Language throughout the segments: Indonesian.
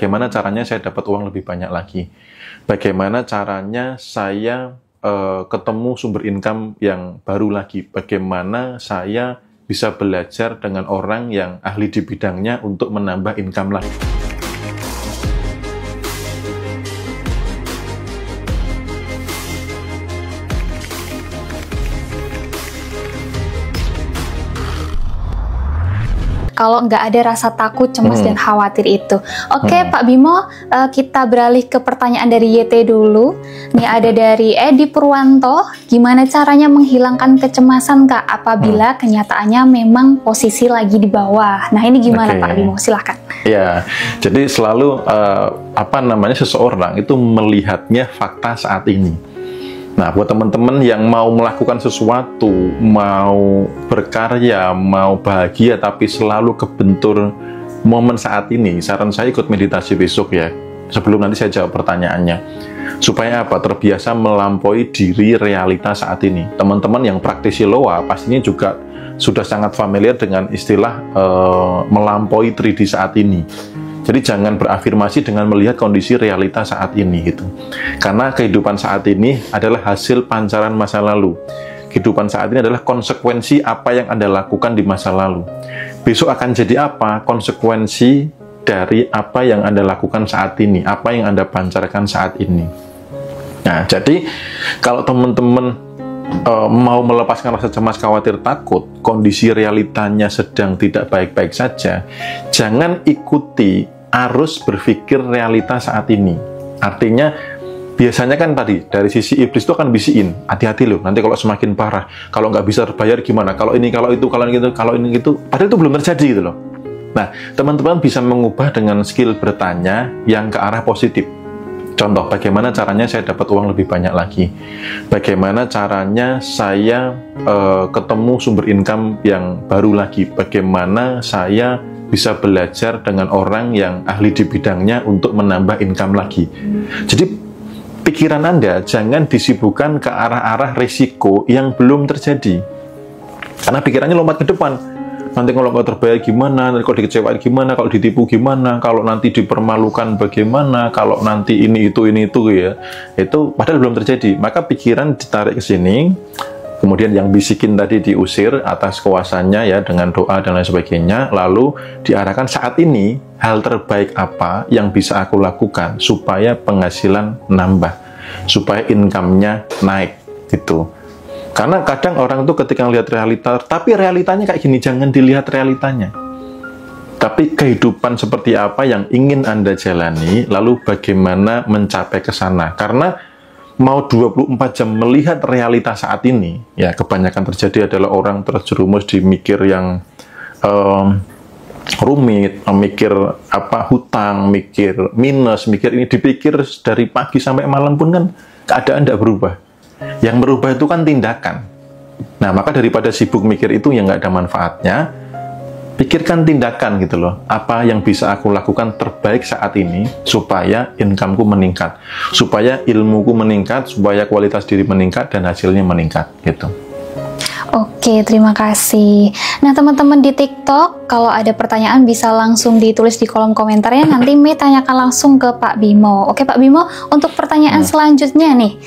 bagaimana caranya saya dapat uang lebih banyak lagi. Bagaimana caranya saya ketemu sumber income yang baru lagi. Bagaimana saya bisa belajar dengan orang yang ahli di bidangnya untuk menambah income lagi. Kalau nggak ada rasa takut, cemas, dan khawatir itu. Oke, Pak Bimo, kita beralih ke pertanyaan dari YT dulu. Nih ada dari Edi Purwanto, gimana caranya menghilangkan kecemasan, Kak, apabila kenyataannya memang posisi lagi di bawah. Nah, ini gimana, Pak Bimo? Silahkan. Ya, jadi selalu seseorang itu melihatnya fakta saat ini. Nah, buat teman-teman yang mau melakukan sesuatu, mau berkarya, mau bahagia, tapi selalu kebentur momen saat ini, saran saya ikut meditasi besok ya, sebelum nanti saya jawab pertanyaannya. Supaya apa? Terbiasa melampaui diri realita saat ini. Teman-teman yang praktisi loa pastinya juga sudah sangat familiar dengan istilah melampaui 3D saat ini. Jadi jangan berafirmasi dengan melihat kondisi realita saat ini gitu. Karena kehidupan saat ini adalah hasil pancaran masa lalu. Kehidupan saat ini adalah konsekuensi apa yang Anda lakukan di masa lalu. Besok akan jadi apa? Konsekuensi dari apa yang Anda lakukan saat ini, apa yang Anda pancarkan saat ini. Nah, jadi kalau teman-teman mau melepaskan rasa cemas, khawatir, takut, kondisi realitanya sedang tidak baik-baik saja, jangan ikuti arus berpikir realita saat ini. Artinya, biasanya kan tadi, dari sisi iblis itu akan bisiin, hati-hati loh, nanti kalau semakin parah, kalau nggak bisa terbayar gimana, kalau ini, kalau itu, kalau ini, kalau ini, gitu, padahal itu belum terjadi gitu loh. Nah, teman-teman bisa mengubah dengan skill bertanya yang ke arah positif. Contoh, bagaimana caranya saya dapat uang lebih banyak lagi? Bagaimana caranya saya ketemu sumber income yang baru lagi? Bagaimana saya bisa belajar dengan orang yang ahli di bidangnya untuk menambah income lagi? Jadi, pikiran Anda jangan disibukkan ke arah-arah risiko yang belum terjadi. Karena pikirannya lompat ke depan. Nanti kalau nggak terbayar gimana, nanti kalau dikecewain gimana, kalau ditipu gimana, kalau nanti dipermalukan bagaimana, kalau nanti ini itu ya, itu padahal belum terjadi. Maka pikiran ditarik ke sini, kemudian yang bisikin tadi diusir atas kuasanya ya dengan doa dan lain sebagainya, lalu diarahkan saat ini hal terbaik apa yang bisa aku lakukan supaya penghasilan nambah, supaya income-nya naik gitu. Karena kadang orang tuh ketika melihat realita, tapi realitanya kayak gini, jangan dilihat realitanya. Tapi kehidupan seperti apa yang ingin Anda jalani, lalu bagaimana mencapai ke sana. Karena mau 24 jam melihat realita saat ini, ya kebanyakan terjadi adalah orang terjerumus di mikir yang rumit, mikir hutang, mikir minus, mikir ini, dipikir dari pagi sampai malam pun kan keadaan tidak berubah. Yang merubah itu kan tindakan. Nah, maka daripada sibuk mikir itu yang nggak ada manfaatnya, pikirkan tindakan gitu loh. Apa yang bisa aku lakukan terbaik saat ini supaya income-ku meningkat, supaya ilmuku meningkat, supaya kualitas diri meningkat dan hasilnya meningkat gitu. Oke, terima kasih. Nah, teman-teman di TikTok, kalau ada pertanyaan bisa langsung ditulis di kolom komentarnya. Nanti Mei tanyakan langsung ke Pak Bimo. Oke, Pak Bimo, untuk pertanyaan selanjutnya nih.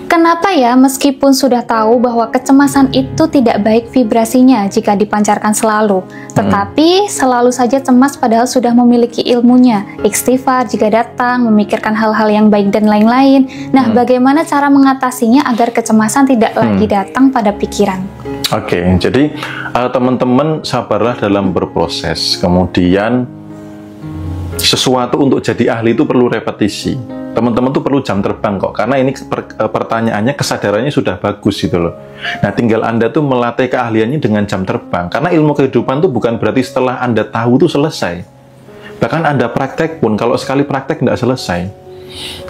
Kenapa ya meskipun sudah tahu bahwa kecemasan itu tidak baik vibrasinya jika dipancarkan selalu, tetapi selalu saja cemas padahal sudah memiliki ilmunya, istighfar jika datang, memikirkan hal-hal yang baik dan lain-lain. Nah, bagaimana cara mengatasinya agar kecemasan tidak lagi datang pada pikiran? Oke, jadi teman-teman sabarlah dalam berproses. Kemudian sesuatu untuk jadi ahli itu perlu repetisi. Teman-teman tuh perlu jam terbang kok, karena ini pertanyaannya kesadarannya sudah bagus gitu loh. Nah, tinggal Anda tuh melatih keahliannya dengan jam terbang, karena ilmu kehidupan tuh bukan berarti setelah Anda tahu tuh selesai. Bahkan Anda praktek pun, kalau sekali praktek tidak selesai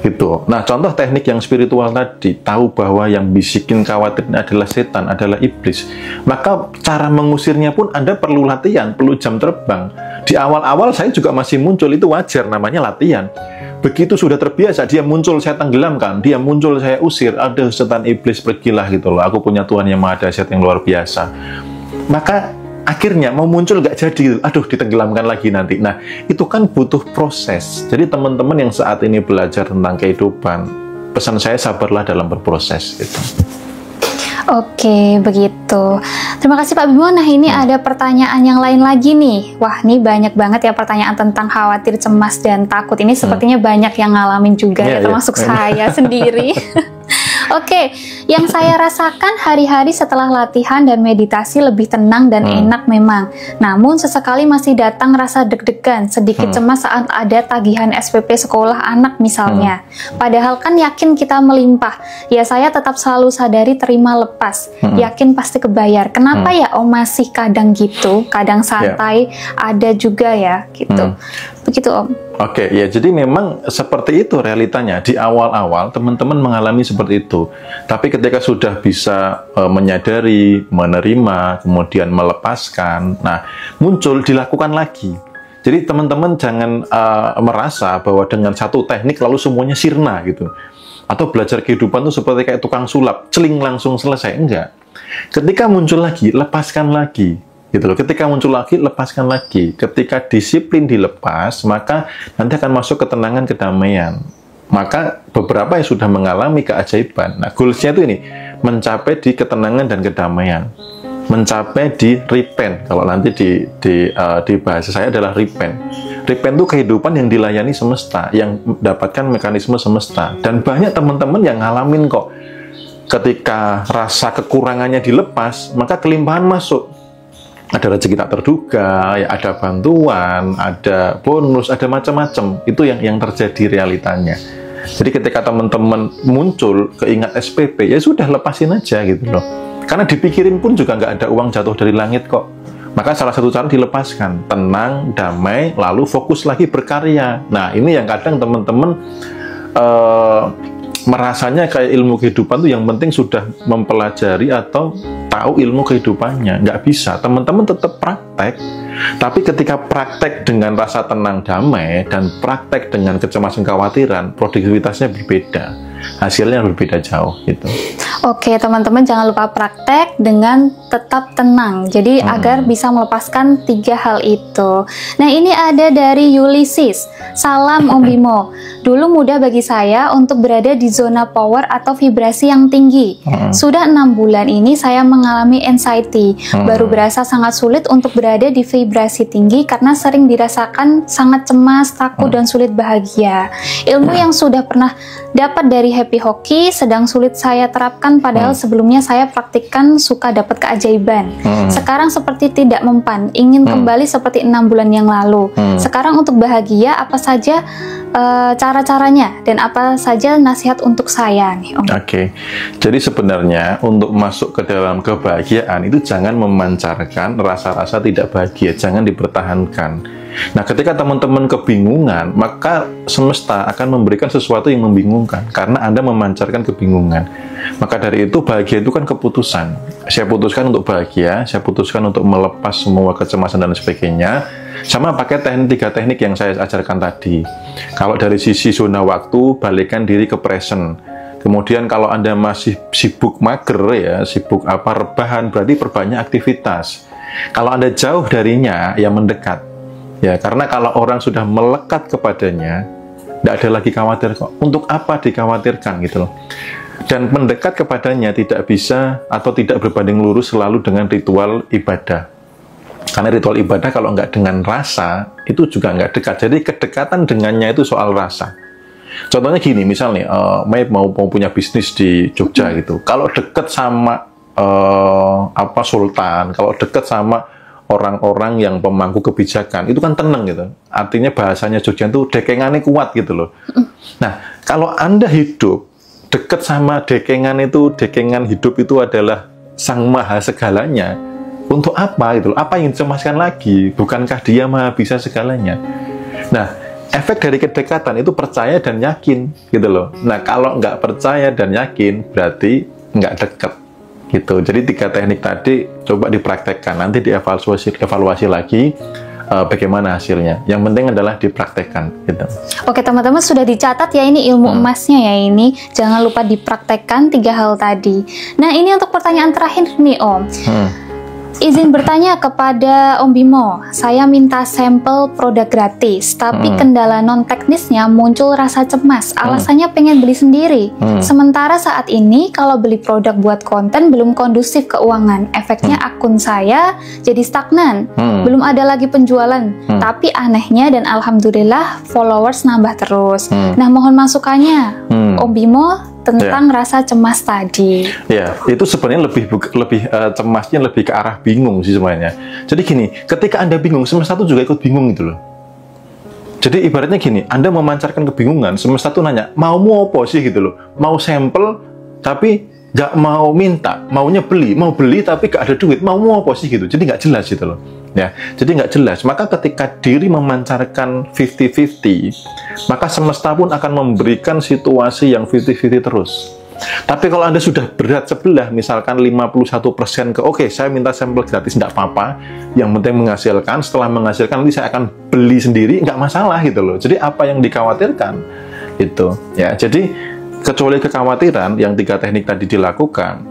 gitu. Nah, contoh teknik yang spiritual tadi, tahu bahwa yang bisikin khawatir adalah setan, adalah iblis, maka cara mengusirnya pun Anda perlu latihan, perlu jam terbang. Di awal-awal saya juga masih muncul, itu wajar, namanya latihan. Begitu sudah terbiasa, dia muncul saya tenggelamkan, dia muncul saya usir, setan iblis pergilah gitu loh, aku punya Tuhan yang Maha Dahsyat yang luar biasa. Maka akhirnya mau muncul nggak jadi, aduh ditenggelamkan lagi nanti. Nah, itu kan butuh proses. Jadi teman-teman yang saat ini belajar tentang kehidupan, pesan saya sabarlah dalam berproses gitu. Oke, begitu. Terima kasih Pak Bimo. Nah, ini ada pertanyaan yang lain lagi nih. Wah, ini banyak banget ya pertanyaan tentang khawatir, cemas, dan takut. Ini sepertinya banyak yang ngalamin juga ya, termasuk saya sendiri. Oke, yang saya rasakan hari-hari setelah latihan dan meditasi lebih tenang dan enak memang. Namun sesekali masih datang rasa deg-degan, sedikit cemas saat ada tagihan SPP sekolah anak misalnya. Padahal kan yakin kita melimpah. Ya saya tetap selalu sadari terima lepas. Yakin pasti kebayar. Kenapa ya Om masih kadang gitu, kadang santai, ada juga ya gitu. Begitu Om. Oke, ya jadi memang seperti itu realitanya. Di awal-awal teman-teman mengalami seperti itu. Tapi ketika sudah bisa menyadari, menerima, kemudian melepaskan, nah muncul dilakukan lagi. Jadi teman-teman jangan merasa bahwa dengan satu teknik lalu semuanya sirna gitu. Atau belajar kehidupan itu seperti kayak tukang sulap, celing langsung selesai. Enggak. Ketika muncul lagi, lepaskan lagi. Gitu loh. Ketika muncul lagi, lepaskan lagi. Ketika disiplin dilepas, maka nanti akan masuk ketenangan, kedamaian. Maka beberapa yang sudah mengalami keajaiban. Nah, goalsnya itu ini, mencapai di ketenangan dan kedamaian. Mencapai di repent. Kalau nanti di bahasa saya adalah repent. Repent itu kehidupan yang dilayani semesta, yang mendapatkan mekanisme semesta. Dan banyak teman-teman yang ngalamin kok. Ketika rasa kekurangannya dilepas, maka kelimpahan masuk. Ada rezeki tak terduga, ya ada bantuan, ada bonus, ada macam-macam. Itu yang terjadi realitanya. Jadi ketika teman-teman muncul keingat SPP, ya sudah lepasin aja gitu loh. Karena dipikirin pun juga nggak ada uang jatuh dari langit kok. Maka salah satu cara dilepaskan, tenang, damai, lalu fokus lagi berkarya. Nah ini yang kadang teman-teman merasanya kayak ilmu kehidupan tuh yang penting sudah mempelajari atau tahu ilmu kehidupannya. Nggak bisa, teman-teman tetap praktek. Tapi ketika praktek dengan rasa tenang damai dan praktek dengan kecemasan kekhawatiran, produktivitasnya berbeda, hasilnya berbeda jauh gitu. Oke teman-teman, jangan lupa praktek dengan tetap tenang. Jadi agar bisa melepaskan 3 hal itu. Nah ini ada dari Ulysses. Salam Om Bimo. Dulu mudah bagi saya untuk berada di zona power atau vibrasi yang tinggi. Sudah 6 bulan ini saya mengalami anxiety. Baru berasa sangat sulit untuk berada di vibrasi tinggi karena sering dirasakan sangat cemas, takut, dan sulit bahagia. Ilmu yang sudah pernah dapat dari Happy Hockey sedang sulit saya terapkan, padahal sebelumnya saya praktikkan suka dapat keajaiban. Sekarang seperti tidak mempan, ingin kembali seperti 6 bulan yang lalu. Sekarang untuk bahagia apa saja cara-caranya dan apa saja nasihat untuk saya nih Om? Oke, jadi sebenarnya untuk masuk ke dalam kebahagiaan itu jangan memancarkan rasa-rasa tidak bahagia, jangan dipertahankan. Nah, ketika teman-teman kebingungan, maka semesta akan memberikan sesuatu yang membingungkan karena Anda memancarkan kebingungan. Maka dari itu bahagia itu kan keputusan. Saya putuskan untuk bahagia, saya putuskan untuk melepas semua kecemasan dan sebagainya. Sama pakai 3 teknik yang saya ajarkan tadi. Kalau dari sisi zona waktu, balikkan diri ke present. Kemudian kalau Anda masih sibuk mager ya, sibuk rebahan, berarti perbanyak aktivitas. Kalau Anda jauh darinya, ya mendekat. Ya, karena kalau orang sudah melekat kepadanya, tidak ada lagi khawatir kok. Untuk apa dikhawatirkan gitu loh. Dan mendekat kepadanya tidak bisa atau tidak berbanding lurus selalu dengan ritual ibadah. Karena ritual ibadah kalau nggak dengan rasa, itu juga nggak dekat. Jadi kedekatan dengannya itu soal rasa. Contohnya gini, misalnya May mau punya bisnis di Jogja gitu. Kalau deket sama sultan, kalau deket sama orang-orang yang pemangku kebijakan, itu kan tenang gitu. Artinya bahasanya Jogja itu dekengannya kuat gitu loh. Nah, kalau Anda hidup dekat sama dekengan itu, dekengan hidup itu adalah sang maha segalanya, untuk apa gitu loh? Apa yang dicemaskan lagi? Bukankah dia maha bisa segalanya? Nah, efek dari kedekatan itu percaya dan yakin gitu loh. Nah, kalau nggak percaya dan yakin, berarti nggak dekat gitu. Jadi 3 teknik tadi coba dipraktekkan, nanti dievaluasi lagi bagaimana hasilnya. Yang penting adalah dipraktekkan gitu. Oke teman-teman, sudah dicatat ya ini ilmu emasnya ya ini. Jangan lupa dipraktekkan 3 hal tadi. Nah ini untuk pertanyaan terakhir nih Om. Izin bertanya kepada Om Bimo, saya minta sampel produk gratis, tapi kendala non teknisnya muncul rasa cemas, alasannya pengen beli sendiri. Sementara saat ini kalau beli produk buat konten belum kondusif keuangan, efeknya akun saya jadi stagnan, belum ada lagi penjualan, tapi anehnya dan alhamdulillah followers nambah terus. Nah, mohon masukannya, Om Bimo, tentang rasa cemas tadi. Ya, itu sebenarnya lebih cemasnya lebih ke arah bingung sih sebenarnya. Jadi gini, ketika Anda bingung, semesta itu juga ikut bingung gitu loh. Jadi ibaratnya gini, Anda memancarkan kebingungan, semesta itu nanya, mau apa sih gitu loh. Mau sampel, tapi nggak mau minta, maunya beli, mau beli tapi nggak ada duit, mau apa sih gitu. Jadi nggak jelas gitu loh. Ya, jadi nggak jelas. Maka ketika diri memancarkan 50-50, maka semesta pun akan memberikan situasi yang 50-50 terus. Tapi kalau Anda sudah berat sebelah, misalkan 51% ke oke, saya minta sampel gratis, nggak apa-apa, yang penting menghasilkan, setelah menghasilkan nanti saya akan beli sendiri, nggak masalah gitu loh. Jadi apa yang dikhawatirkan itu ya. Jadi kecuali kekhawatiran yang 3 teknik tadi dilakukan,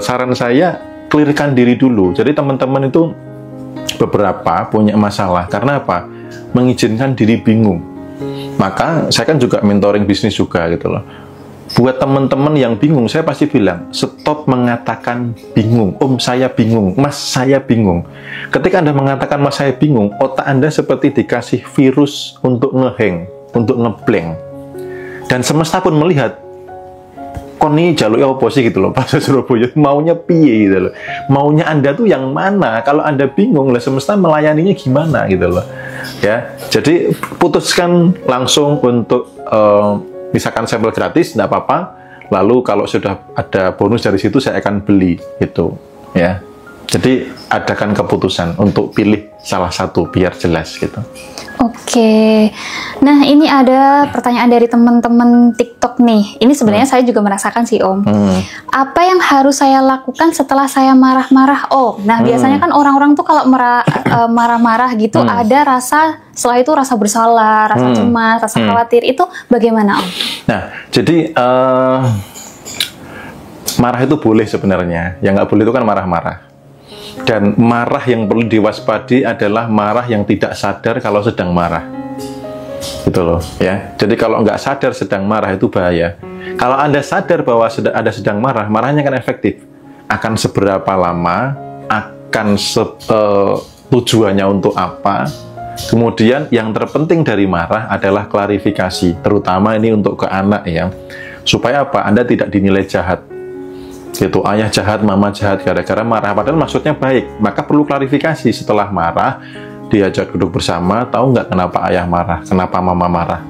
saran saya clearkan diri dulu. Jadi teman-teman itu beberapa punya masalah karena apa? Mengizinkan diri bingung. Maka saya kan juga mentoring bisnis juga gitu loh. Buat teman-teman yang bingung, saya pasti bilang stop mengatakan bingung. Om saya bingung, Mas saya bingung. Ketika Anda mengatakan Mas saya bingung, otak Anda seperti dikasih virus untuk ngehang, untuk ngeblank. Dan semesta pun melihat kon ini jaluknya apa sih gitu loh, bahasa Surabaya, maunya piye gitu loh, maunya Anda tuh yang mana. Kalau Anda bingung lah, semesta melayaninya gimana gitu loh ya. Jadi putuskan langsung untuk misalkan sampel gratis, tidak apa-apa, lalu kalau sudah ada bonus dari situ saya akan beli gitu ya. Jadi adakan keputusan untuk pilih salah satu biar jelas gitu. Oke, nah ini ada pertanyaan dari teman-teman TikTok nih. Ini sebenarnya saya juga merasakan sih Om. Apa yang harus saya lakukan setelah saya marah-marah Om? Nah biasanya kan orang-orang tuh kalau marah-marah gitu ada rasa, setelah itu rasa bersalah, rasa cemas, rasa khawatir. Itu bagaimana Om? Nah jadi marah itu boleh sebenarnya. Yang nggak boleh itu kan marah-marah. Dan marah yang perlu diwaspadi adalah marah yang tidak sadar kalau sedang marah. Gitu loh ya. Jadi kalau nggak sadar sedang marah itu bahaya. Kalau Anda sadar bahwa Anda sedang marah, marahnya kan efektif. Akan seberapa lama, akan tujuannya untuk apa. Kemudian yang terpenting dari marah adalah klarifikasi. Terutama ini untuk ke anak ya. Supaya apa? Anda tidak dinilai jahat. Gitu, ayah jahat, mama jahat gara-gara marah, padahal maksudnya baik. Maka perlu klarifikasi. Setelah marah, diajak duduk bersama. Tahu nggak kenapa ayah marah, kenapa mama marah?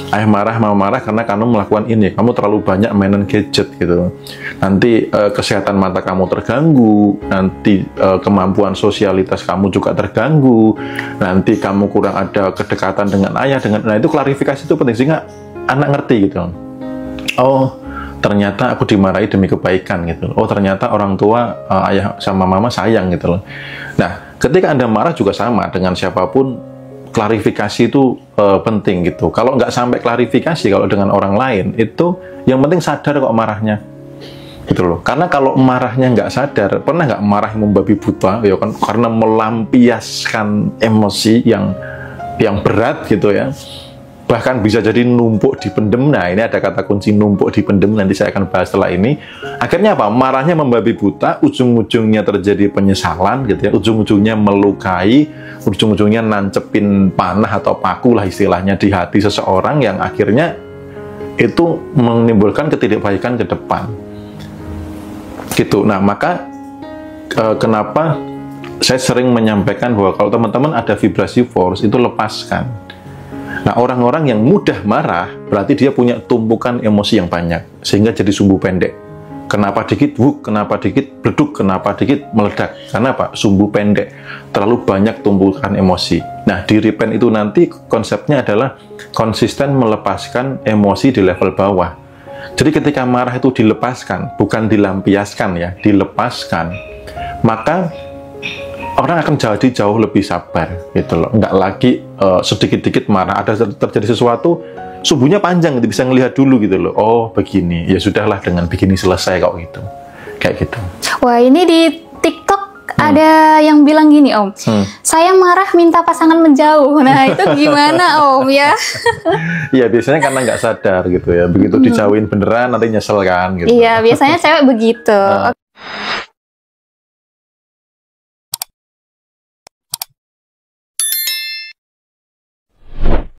Ayah marah, mama marah karena kamu melakukan ini, kamu terlalu banyak mainan gadget gitu. Nanti kesehatan mata kamu terganggu, nanti kemampuan sosialitas kamu juga terganggu, nanti kamu kurang ada kedekatan dengan ayah. Nah itu klarifikasi itu penting sehingga anak ngerti gitu. Oh, ternyata aku dimarahi demi kebaikan gitu. Oh ternyata orang tua ayah sama mama sayang gitu loh. Nah ketika Anda marah juga sama dengan siapapun, klarifikasi itu penting gitu. Kalau nggak sampai klarifikasi, kalau dengan orang lain itu yang penting sadar kok marahnya gitu loh. Karena kalau marahnya nggak sadar, pernah nggak marah membabi buta ya kan, karena melampiaskan emosi yang berat gitu ya. Bahkan bisa jadi numpuk dipendem. Nah ini ada kata kunci numpuk dipendem, nanti saya akan bahas setelah ini. Akhirnya apa? Marahnya membabi buta, ujung-ujungnya terjadi penyesalan gitu ya, ujung-ujungnya melukai, ujung-ujungnya nancepin panah atau paku lah istilahnya di hati seseorang yang akhirnya itu menimbulkan ketidakbaikan ke depan gitu. Nah maka kenapa saya sering menyampaikan bahwa kalau teman-teman ada vibrasi force itu lepaskan. Nah, orang-orang yang mudah marah, berarti dia punya tumpukan emosi yang banyak, sehingga jadi sumbu pendek. Kenapa dikit, kenapa dikit, bleduk, kenapa dikit, meledak. Karena apa? Sumbu pendek. Terlalu banyak tumpukan emosi. Nah, di Repent itu nanti konsepnya adalah konsisten melepaskan emosi di level bawah. Jadi ketika marah itu dilepaskan, bukan dilampiaskan ya, dilepaskan, maka orang akan jadi jauh lebih sabar gitu loh, nggak lagi sedikit-dikit marah, ada terjadi sesuatu sumbunya panjang gitu, bisa ngelihat dulu gitu loh, oh begini, ya sudahlah dengan begini selesai kok gitu, kayak gitu. Wah ini di TikTok Ada yang bilang gini Om, saya marah minta pasangan menjauh. Nah itu gimana Om ya? Iya biasanya karena nggak sadar gitu ya. Begitu dijauhin beneran nanti nyesel kan gitu. Iya biasanya cewek begitu.